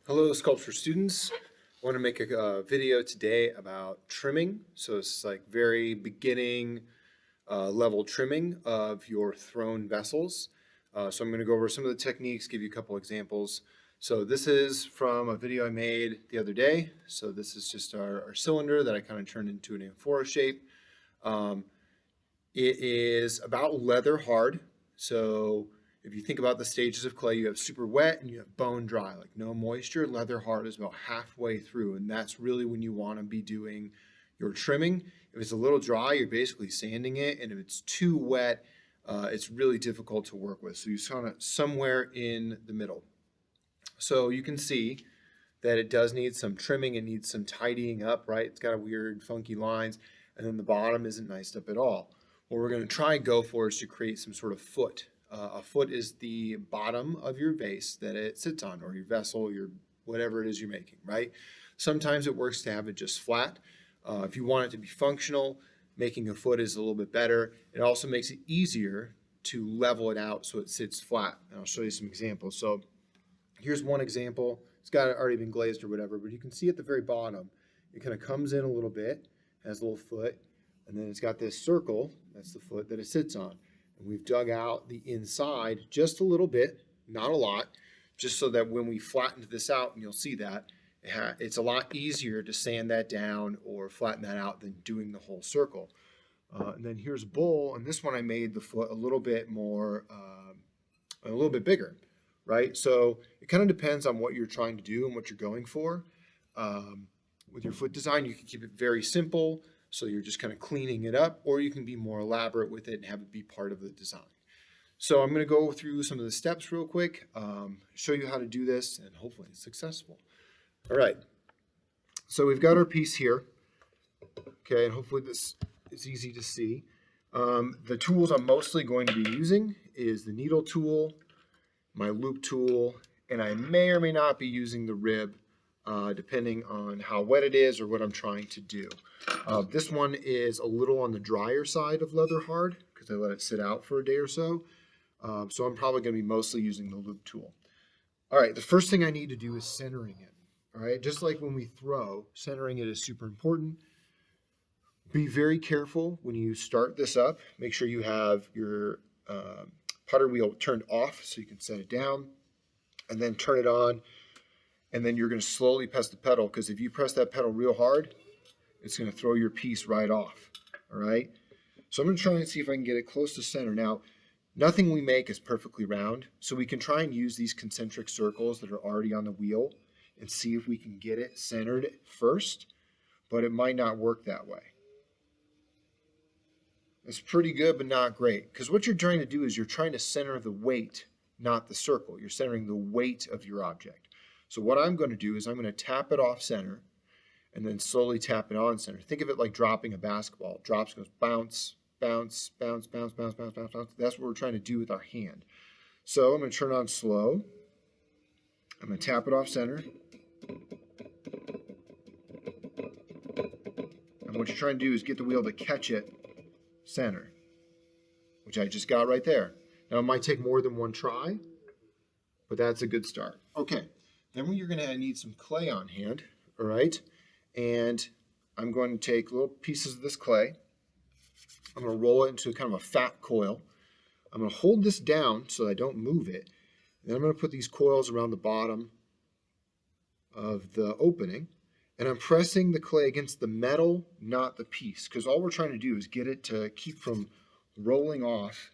Hello, sculpture students. I want to make a video today about trimming. So it's like very beginning level trimming of your thrown vessels. So I'm going to go over some of the techniques, give you a couple examples. So this is from a video I made the other day. So this is just our cylinder that I kind of turned into an amphora shape. It is about leather hard. So if you think about the stages of clay, you have super wet and you have bone dry, like no moisture. Leather hard is about halfway through, and that's really when you want to be doing your trimming. If it's a little dry, you're basically sanding it, and if it's too wet, it's really difficult to work with. So you kind of somewhere in the middle. So you can see that it does need some trimming. It needs some tidying up, right? It's got weird, funky lines, and then the bottom isn't niced up at all. What we're going to try and go for is to create some sort of foot. A foot is the bottom of your vase that it sits on, or your vessel, your whatever it is you're making, right? Sometimes it works to have it just flat. If you want it to be functional, making a foot is a little bit better. It also makes it easier to level it out so it sits flat. And I'll show you some examples. So here's one example. It's got already been glazed or whatever, but you can see at the very bottom, it kind of comes in a little bit, has a little foot, and then it's got this circle, that's the foot that it sits on. And we've dug out the inside just a little bit, not a lot, just so that when we flatten this out, and you'll see that, it's a lot easier to sand that down or flatten that out than doing the whole circle. And then here's a bowl, and this one I made the foot a little bit more, a little bit bigger, right? So it kind of depends on what you're trying to do and what you're going for. With your foot design, you can keep it very simple, so you're just kind of cleaning it up, or you can be more elaborate with it and have it be part of the design. So I'm going to go through some of the steps real quick, show you how to do this, and hopefully it's successful. All right, so we've got our piece here, okay, and hopefully this is easy to see. The tools I'm mostly going to be using is the needle tool, my loop tool, and I may or may not be using the rib, depending on how wet it is or what I'm trying to do. This one is a little on the drier side of leather hard because I let it sit out for a day or so. So I'm probably going to be mostly using the loop tool. All right, the first thing I need to do is centering it. All right, just like when we throw, centering it is super important. Be very careful when you start this up. Make sure you have your putter wheel turned off so you can set it down, and then turn it on, and then you're going to slowly press the pedal, because if you press that pedal real hard, it's going to throw your piece right off. All right, so I'm going to try and see if I can get it close to center. Now, nothing we make is perfectly round, so we can try and use these concentric circles that are already on the wheel and see if we can get it centered first, but it might not work that way. It's pretty good, but not great, because what you're trying to do is you're trying to center the weight, not the circle. You're centering the weight of your object. So what I'm going to do is I'm going to tap it off center and then slowly tap it on center. Think of it like dropping a basketball. It drops, goes bounce, bounce, bounce, bounce, bounce, bounce, bounce, bounce. That's what we're trying to do with our hand. So I'm going to turn on slow. I'm going to tap it off center. And what you're trying to do is get the wheel to catch it center, which I just got right there. Now it might take more than one try, but that's a good start. Okay, then you're going to need some clay on hand, all right? And I'm going to take little pieces of this clay. I'm going to roll it into kind of a fat coil. I'm going to hold this down so I don't move it. And then I'm going to put these coils around the bottom of the opening. And I'm pressing the clay against the metal, not the piece, because all we're trying to do is get it to keep from rolling off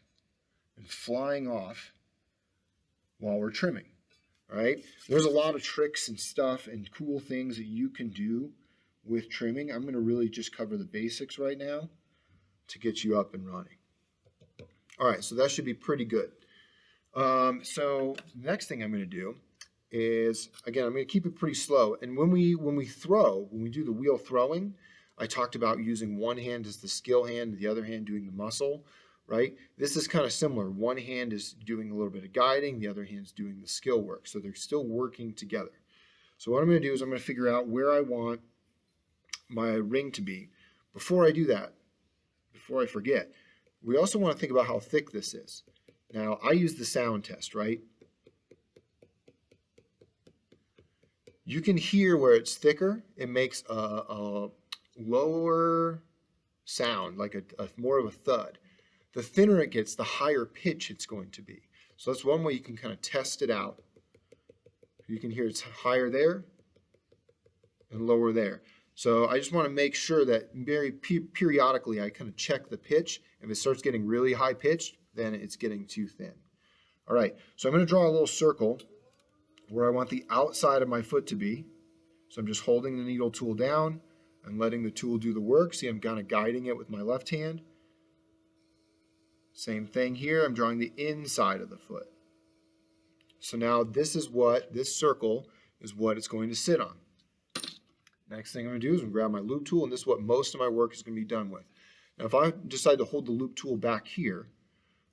and flying off while we're trimming, all right? There's a lot of tricks and stuff and cool things that you can do with trimming. I'm going to really just cover the basics right now to get you up and running. All right, so that should be pretty good. So the next thing I'm going to do is, again, I'm going to keep it pretty slow. And when we do the wheel throwing, I talked about using one hand as the skill hand, the other hand doing the muscle, right? This is kind of similar. One hand is doing a little bit of guiding, the other hand is doing the skill work. So they're still working together. So what I'm going to do is I'm going to figure out where I want my ring to be. Before I do that, before I forget, we also want to think about how thick this is. Now, I use the sound test, right? You can hear where it's thicker, it makes a lower sound, like a more of a thud. The thinner it gets, the higher pitch it's going to be. So that's one way you can kind of test it out. You can hear it's higher there and lower there. So I just want to make sure that very periodically I kind of check the pitch. If it starts getting really high pitched, then it's getting too thin. All right, so I'm going to draw a little circle where I want the outside of my foot to be. So I'm just holding the needle tool down and letting the tool do the work. See, I'm kind of guiding it with my left hand. Same thing here, I'm drawing the inside of the foot. So now this circle is what it's going to sit on. Next thing I'm going to do is I'm going to grab my loop tool, and this is what most of my work is going to be done with. Now if I decide to hold the loop tool back here,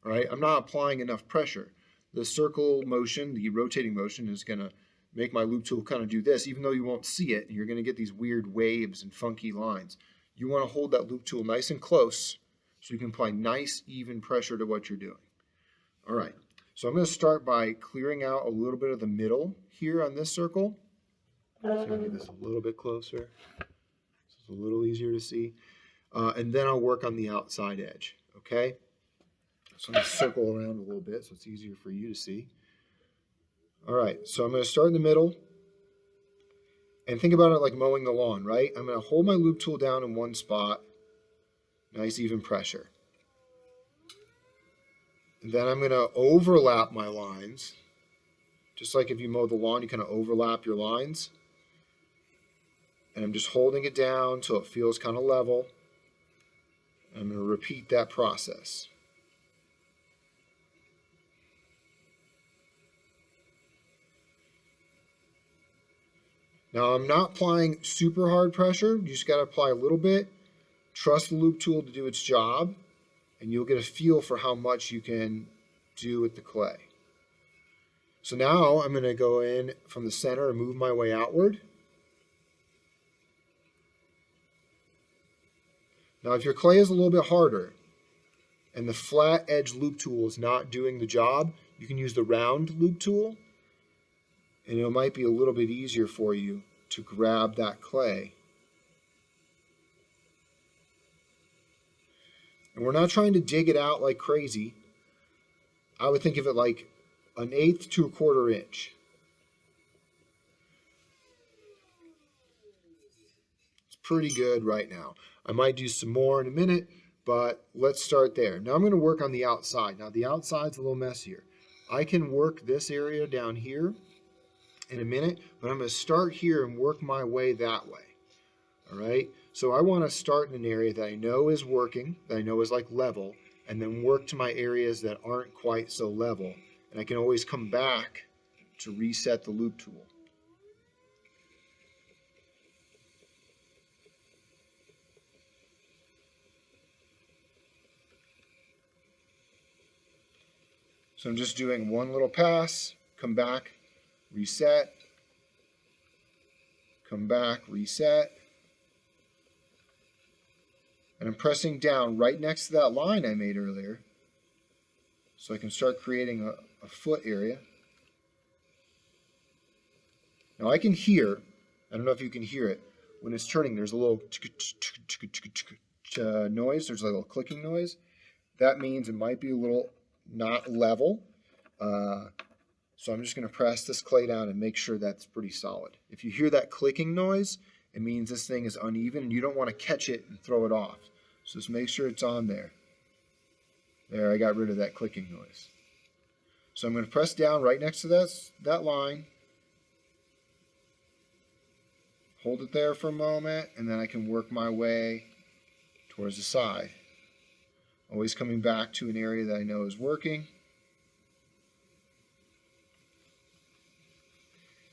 right, I'm not applying enough pressure. The circle motion, the rotating motion, is going to make my loop tool kind of do this, even though you won't see it, and you're going to get these weird waves and funky lines. You want to hold that loop tool nice and close so you can apply nice, even pressure to what you're doing. All right, so I'm going to start by clearing out a little bit of the middle here on this circle. So I'm going to get this a little bit closer. So it's a little easier to see. And then I'll work on the outside edge, okay? So I'm going to circle around a little bit so it's easier for you to see. All right, so I'm going to start in the middle. And think about it like mowing the lawn, right? I'm going to hold my loop tool down in one spot. Nice even pressure. And then I'm going to overlap my lines. Just like if you mow the lawn, you kind of overlap your lines. And I'm just holding it down so it feels kind of level. And I'm going to repeat that process. Now I'm not applying super hard pressure. You just got to apply a little bit. Trust the loop tool to do its job, and you'll get a feel for how much you can do with the clay. So now I'm going to go in from the center and move my way outward. Now if your clay is a little bit harder and the flat edge loop tool is not doing the job, you can use the round loop tool, and it might be a little bit easier for you to grab that clay. And we're not trying to dig it out like crazy. I would think of it like 1/8 to 1/4 inch. It's pretty good right now. I might do some more in a minute, but let's start there. Now I'm going to work on the outside. Now the outside's a little messier. I can work this area down here in a minute, but I'm going to start here and work my way that way. All right, so I want to start in an area that I know is working, that I know is like level, and then work to my areas that aren't quite so level. And I can always come back to reset the loop tool. So I'm just doing one little pass, come back, reset, come back, reset. And I'm pressing down right next to that line I made earlier so I can start creating a foot area. Now I can hear, I don't know if you can hear it, when it's turning there's a little noise, there's a little clicking noise. That means it might be a little not level. So I'm just going to press this clay down and make sure that's pretty solid. If you hear that clicking noise, it means this thing is uneven and you don't want to catch it and throw it off. So just make sure it's on there. There, I got rid of that clicking noise. So I'm going to press down right next to that line. Hold it there for a moment, and then I can work my way towards the side. Always coming back to an area that I know is working.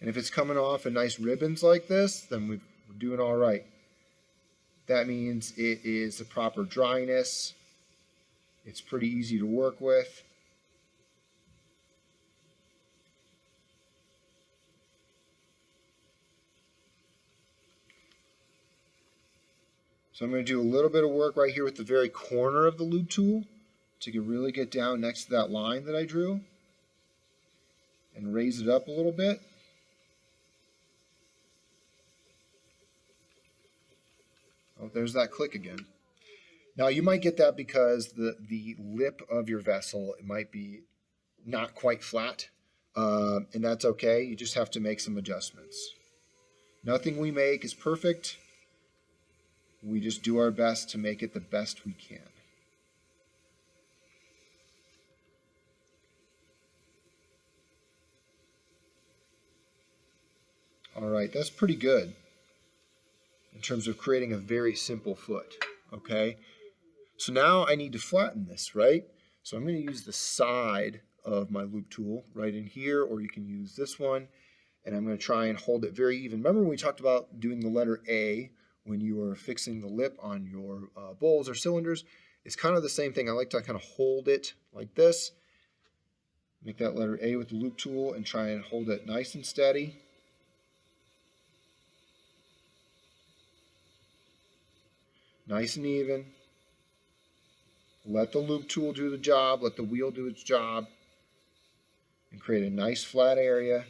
And if it's coming off in nice ribbons like this, then we're doing all right. That means it is the proper dryness. It's pretty easy to work with. So I'm going to do a little bit of work right here with the very corner of the loop tool to really get down next to that line that I drew and raise it up a little bit. Oh, there's that click again. Now you might get that because the lip of your vessel, it might be not quite flat, and that's okay. You just have to make some adjustments. Nothing we make is perfect. We just do our best to make it the best we can. All right, that's pretty good in terms of creating a very simple foot, okay? So now I need to flatten this, right? So I'm going to use the side of my loop tool right in here, or you can use this one, and I'm going to try and hold it very even. Remember when we talked about doing the letter A when you were fixing the lip on your bowls or cylinders? It's kind of the same thing. I like to kind of hold it like this, make that letter A with the loop tool, and try and hold it nice and steady. Nice and even. Let the loop tool do the job, let the wheel do its job, and create a nice flat area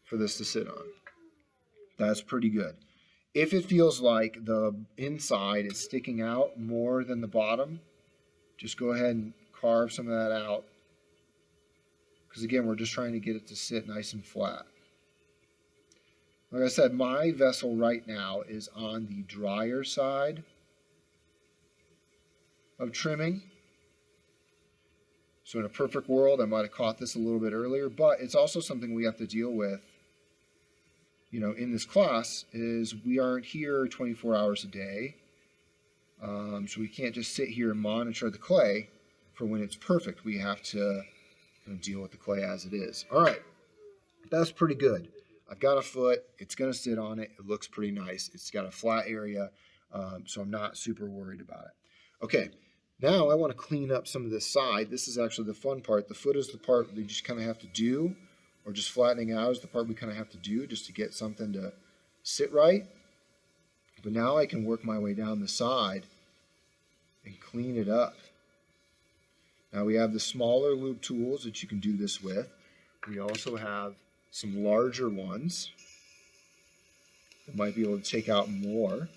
for this to sit on. That's pretty good. If it feels like the inside is sticking out more than the bottom, just go ahead and carve some of that out. Because again, we're just trying to get it to sit nice and flat. Like I said, my vessel right now is on the drier side of trimming. So in a perfect world, I might have caught this a little bit earlier, but it's also something we have to deal with, in this class, is we aren't here 24 hours a day. So we can't just sit here and monitor the clay for when it's perfect. We have to deal with the clay as it is. All right, that's pretty good. I've got a foot. It's going to sit on it. It looks pretty nice. It's got a flat area, so I'm not super worried about it. Okay, now I want to clean up some of this side. This is actually the fun part. The foot is the part we just kind of have to do, or just flattening out is the part we kind of have to do just to get something to sit right. But now I can work my way down the side and clean it up. Now we have the smaller loop tools that you can do this with. We also have some larger ones that might be able to take out more.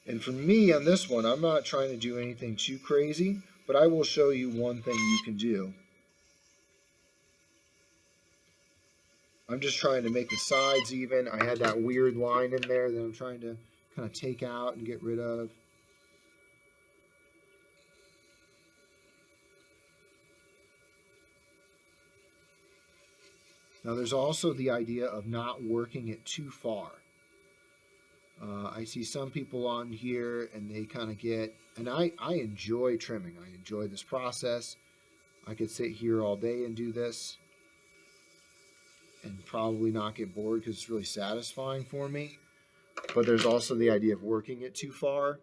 And for me on this one, I'm not trying to do anything too crazy, but I will show you one thing you can do. I'm just trying to make the sides even. I had that weird line in there that I'm trying to kind of take out and get rid of. Now there's also the idea of not working it too far. I see some people on here and they kind of get, and I enjoy trimming. I enjoy this process. I could sit here all day and do this and probably not get bored because it's really satisfying for me. But there's also the idea of working it too far.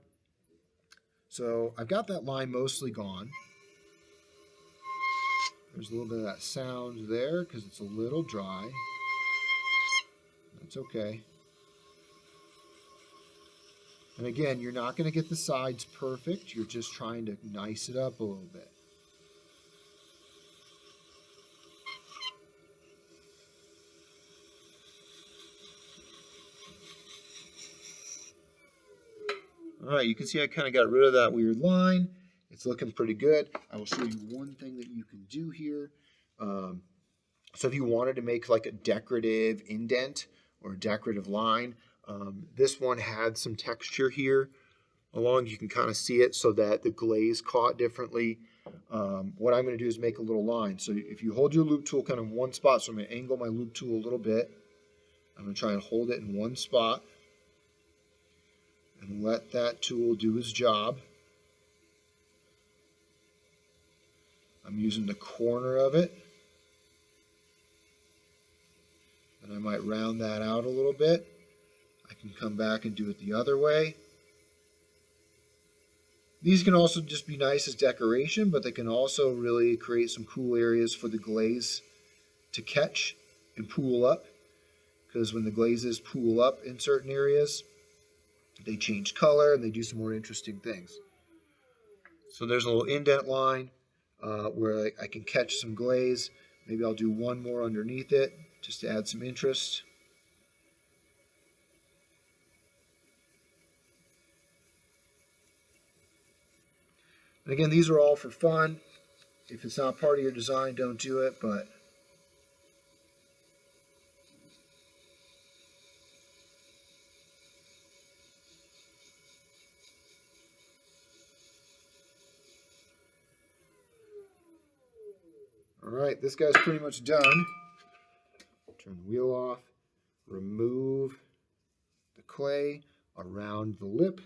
So I've got that line mostly gone. There's a little bit of that sound there because it's a little dry. That's okay. And again, you're not going to get the sides perfect. You're just trying to nice it up a little bit. All right, you can see I kind of got rid of that weird line. It's looking pretty good. I will show you one thing that you can do here. So if you wanted to make like a decorative indent or a decorative line, this one had some texture here along. You can kind of see it so that the glaze caught differently. What I'm going to do is make a little line. So if you hold your loop tool kind of in one spot, so I'm going to angle my loop tool a little bit. I'm going to try and hold it in one spot and let that tool do its job. I'm using the corner of it. And I might round that out a little bit. I can come back and do it the other way. These can also just be nice as decoration, but they can also really create some cool areas for the glaze to catch and pool up. Because when the glazes pool up in certain areas, they change color and they do some more interesting things. So there's a little indent line where I can catch some glaze. Maybe I'll do one more underneath it just to add some interest. And again, these are all for fun. If it's not part of your design, don't do it, but all right, this guy's pretty much done. Turn the wheel off, remove the clay around the lip.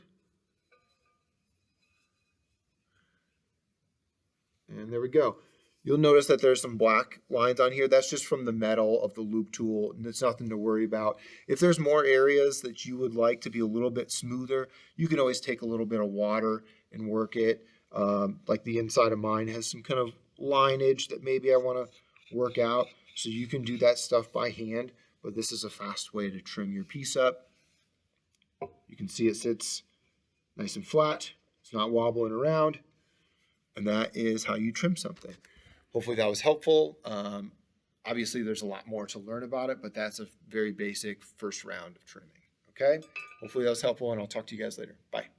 And there we go. You'll notice that there's some black lines on here. That's just from the metal of the loop tool, and it's nothing to worry about. If there's more areas that you would like to be a little bit smoother, you can always take a little bit of water and work it. Like the inside of mine has some kind of lineage that maybe I want to work out. So you can do that stuff by hand, but this is a fast way to trim your piece up. You can see it sits nice and flat. It's not wobbling around. And that is how you trim something. Hopefully that was helpful. Obviously, there's a lot more to learn about it, but that's a very basic first round of trimming. Okay? Hopefully that was helpful, and I'll talk to you guys later. Bye.